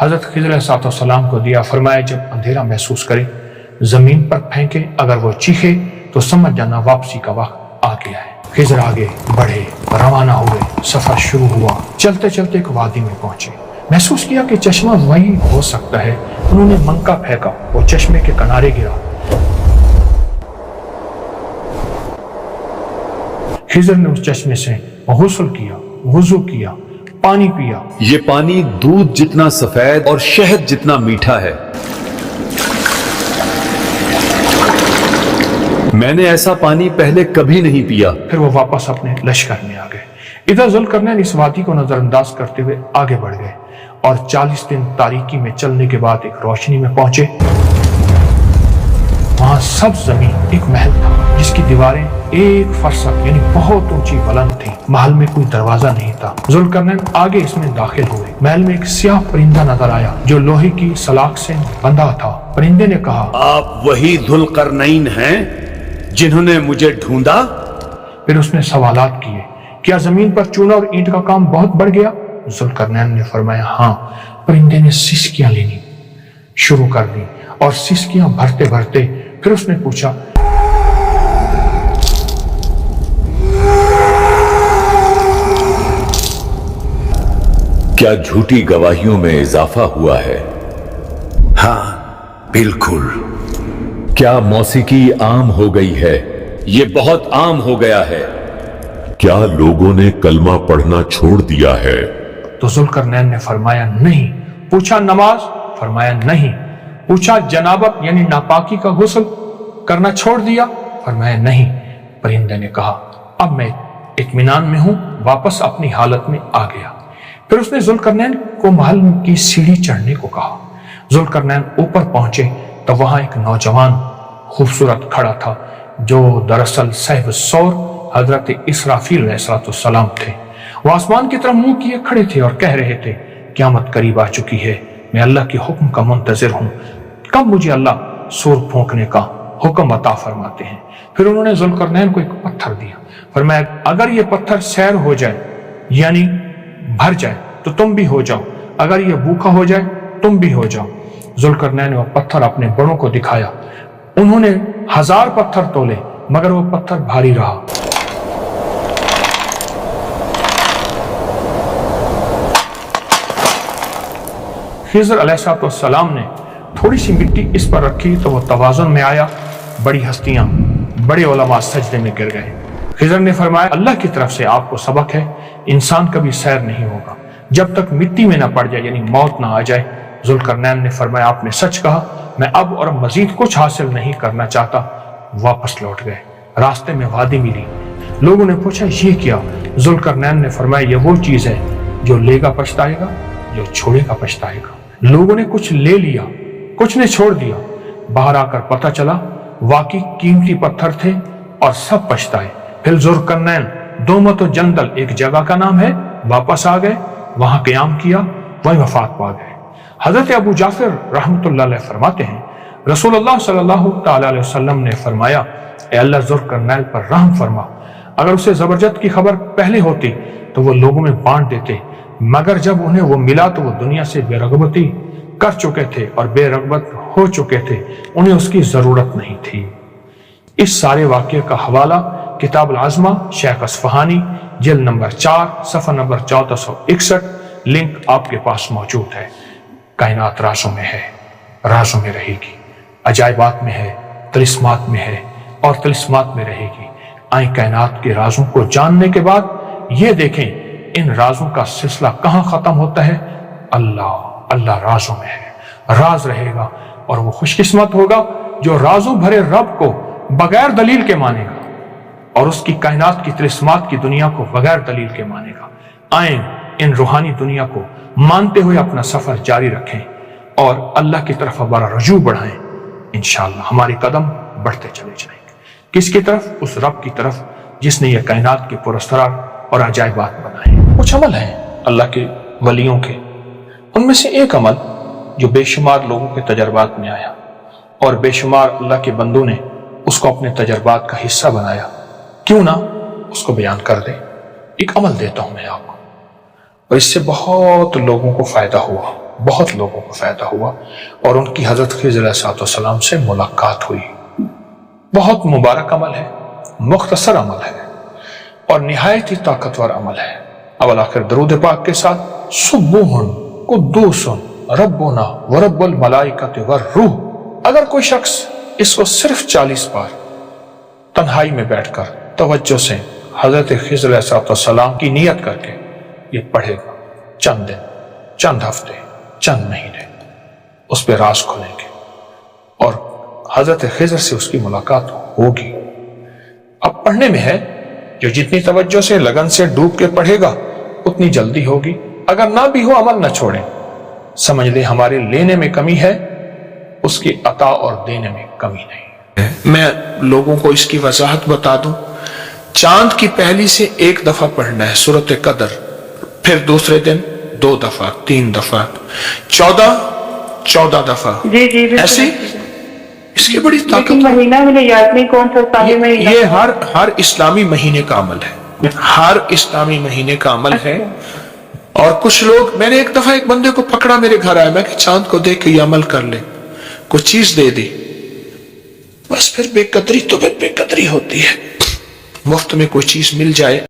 حضرت خضر علیہ السلام کو دیا، فرمایا جب اندھیرا محسوس کرے زمین پر پھینکے، اگر وہ چیخے تو سمجھ جانا واپسی کا وقت آ گیا ہے۔ خضر آگے بڑھے، روانہ ہوئے، سفر شروع ہوا۔ چلتے چلتے ایک وادی میں پہنچے، محسوس کیا کہ چشمہ وہی ہو سکتا ہے۔ انہوں نے منکا پھینکا، وہ چشمے کے کنارے گرا۔ خضر نے اس چشمے سے غسل کیا، وضو کیا، پانی پیا۔ یہ پانی دودھ جتنا سفید اور شہد جتنا میٹھا ہے۔ میں نے ایسا پانی پہلے کبھی نہیں پیا۔ پھر وہ واپس اپنے لشکر میں آ گئے۔ ادھر ذوالقرنین اس وادی کو نظر انداز کرتے ہوئے آگے بڑھ گئے اور 40 دن تاریکی میں چلنے کے بعد ایک روشنی میں پہنچے۔ وہاں سب زمین ایک محل تھا جس کی دیواریں ایک فرسخ یعنی بہت اونچی بلند تھی۔ محل میں کوئی دروازہ نہیں تھا۔ ذوالقرنین آگے اس میں داخل ہوئے۔ محل میں ایک سیاہ پرندہ نظر آیا جو لوہے کی سلاخ سے بندھا تھا۔ پرندے نے کہا، آپ وہی ذوالقرنین ہیں جنہوں نے مجھے ڈھونڈا؟ پھر اس نے سوالات کیے، کیا زمین پر چونا اور اینٹ کا کام بہت بڑھ گیا؟ ذوالقرنین نے فرمایا، ہاں۔ پرندے نے سسکیاں لینی شروع کر دی اور سسکیاں بھرتے بھرتے پھر اس نے پوچھا، کیا جھوٹی گواہیوں میں اضافہ ہوا ہے؟ ہاں بالکل، کیا موسیقی عام ہو گئی ہے؟ یہ بہت عام ہو گیا ہے۔ کیا لوگوں نے کلمہ پڑھنا چھوڑ دیا ہے؟ تو ذوالقرنین نے فرمایا نہیں۔ پوچھا نماز؟ فرمایا نہیں۔ پوچھا جنابت یعنی ناپاکی کا غسل کرنا چھوڑ دیا؟ فرمایا نہیں۔ پرندے نے کہا، اب میں اطمینان میں ہوں، واپس اپنی حالت میں آ گیا۔ پھر اس نے ذوالقرنین کو محل کی سیڑھی چڑھنے کو کہا۔ ذوالقرنین اوپر پہنچے تو وہاں ایک نوجوان خوبصورت کھڑا تھا جو دراصل صاحب الصور حضرت اسرافیل علیہ السلام تھے۔ وہ آسمان کی طرف منہ کیے کھڑے تھے اور کہہ رہے تھے، قیامت قریب آ چکی ہے، میں اللہ کے حکم کا منتظر ہوں، کب مجھے اللہ سور پھونکنے کا حکم عطا فرماتے ہیں۔ پھر انہوں نے ذوالقرنین کو ایک پتھر دیا، فرمایا اگر یہ پتھر سیر ہو جائے یعنی بھر جائے تو تم بھی ہو جاؤ، اگر یہ بھوکا ہو جائے تم بھی ہو جاؤ۔ ذوالقرنین نے وہ پتھر اپنے بڑوں کو دکھایا۔ انہوں نے 1000 پتھر تولے مگر وہ پتھر بھاری رہا۔ خضر علیہ السلام نے تھوڑی سی مٹی اس پر رکھی تو وہ توازن میں آیا۔ بڑی ہستیاں، بڑے علماء سجدے میں گر گئے۔ خضر نے فرمایا، اللہ کی طرف سے آپ کو سبق ہے، انسان کبھی سیر نہیں ہوگا جب تک مٹی میں نہ پڑ جائے یعنی موت نہ آ جائے۔ ذوالقرنین نے فرمایا، آپ نے سچ کہا، میں اب اور مزید کچھ حاصل نہیں کرنا چاہتا۔ واپس لوٹ گئے۔ راستے میں وادی ملی۔ لوگوں نے پوچھا یہ کیا؟ ذوالقرنین نے فرمایا، یہ وہ چیز ہے جو لے گا پچھتائے گا، جو چھوڑے گا پچھتائے گا۔ لوگوں نے کچھ لے لیا، کچھ نے چھوڑ دیا۔ باہر آ کر پتہ چلا واقعی قیمتی پتھر تھے اور سب پچھتائے۔ پھر ذوالقرنین دومت و جندل ایک جگہ کا نام ہے، واپس آ گئے، وہاں قیام کیا، وہیں وفات پا گئے۔ حضرت ابو جعفر رحمۃ اللہ علیہ فرماتے ہیں، رسول اللہ صلی اللہ تعالی علیہ وسلم نے فرمایا، اے اللہ ذوالقرنین پر رحم فرما، اگر اسے زبرجد کی خبر پہلے ہوتی تو وہ لوگوں میں بانٹ دیتے، مگر جب انہیں وہ ملا تو وہ دنیا سے بے رغبتی کر چکے تھے اور بے رغبت ہو چکے تھے، انہیں اس کی ضرورت نہیں تھی۔ اس سارے واقعے کا حوالہ کتاب العظمہ شیخ اصفہانی جلد نمبر 4 صفحہ نمبر 1461، لنک آپ کے پاس موجود ہے۔ کائنات رازوں میں ہے، رازوں میں رہے گی، عجائبات میں ہے، طلسمات میں ہے اور طلسمات میں رہے گی۔ آئیں کائنات کے رازوں کو جاننے کے بعد یہ دیکھیں ان رازوں کا سلسلہ کہاں ختم ہوتا ہے۔ اللہ رازوں میں ہے، راز رہے گا، اور وہ خوش قسمت ہوگا جو رازوں بھرے رب کو بغیر دلیل کے مانے گا اور اس کی کائنات کی طلسمات کی دنیا کو بغیر دلیل کے مانے گا۔ آئیں ان روحانی دنیا کو مانتے ہوئے اپنا سفر جاری رکھیں اور اللہ کی طرف ہمارا رجوع بڑھائیں۔ انشاءاللہ ہمارے قدم بڑھتے چلے جائیں گے۔ کس کی طرف؟ اس رب کی طرف جس نے یہ کائنات کے پراسرار اور عجائبات بنائے۔ کچھ عمل ہیں اللہ کے ولیوں کے، ان میں سے ایک عمل جو بے شمار لوگوں کے تجربات میں آیا اور بے شمار اللہ کے بندوں نے اس کو اپنے تجربات کا حصہ بنایا، کیوں نہ اس کو بیان کر دے۔ ایک عمل دیتا ہوں میں آپ کو اور اس سے بہت لوگوں کو فائدہ ہوا۔ بہت لوگوں کو فائدہ ہوا اور ان کی حضرت خضر علیہ السلام سے ملاقات ہوئی. بہت مبارک عمل ہے، مختصر عمل ہے اور نہایت ہی طاقتور عمل ہے. اول آخر درود پاک کے ساتھ سبوح قدوس ربنا ورب الملائکۃ والروح. اگر کوئی شخص اس کو صرف 40 بار تنہائی میں بیٹھ کر توجہ سے حضرت خضر علیہ السلام کی نیت کر کے یہ پڑھے گا، چند دن، چند ہفتے، چند مہینے اس پہ راز کھلیں گے اور حضرت خضر سے اس کی ملاقات ہوگی. اب پڑھنے میں ہے، جو جتنی توجہ سے لگن سے ڈوب کے پڑھے گا اتنی جلدی ہوگی. اگر نہ بھی ہو عمل نہ چھوڑیں. سمجھ لیں ہمارے لینے میں کمی ہے، اس کی عطا اور دینے میں کمی نہیں. میں لوگوں کو اس کی وضاحت بتا دوں. چاند کی پہلی سے 1 دفعہ پڑھنا ہے سورۃ قدر، پھر دوسرے دن 2 دفعہ، 3 دفعہ، 14 دفعہ. جی ایسے اس کی بڑی طاقت. مہینہ مجھے یاد نہیں کون سا اسلامی مہینہ. یہ ہر اسلامی مہینے کا عمل ہے، ہر اسلامی مہینے کا عمل ہے. اور کچھ لوگ، میں نے ایک دفعہ ایک بندے کو پکڑا، میرے گھر آیا، میں کہ چاند کو دیکھ کے یہ عمل کر لے، کوئی چیز دے دی، بس پھر بے قدری تو پھر بے قدری ہوتی ہے. مفت میں کوئی چیز مل جائے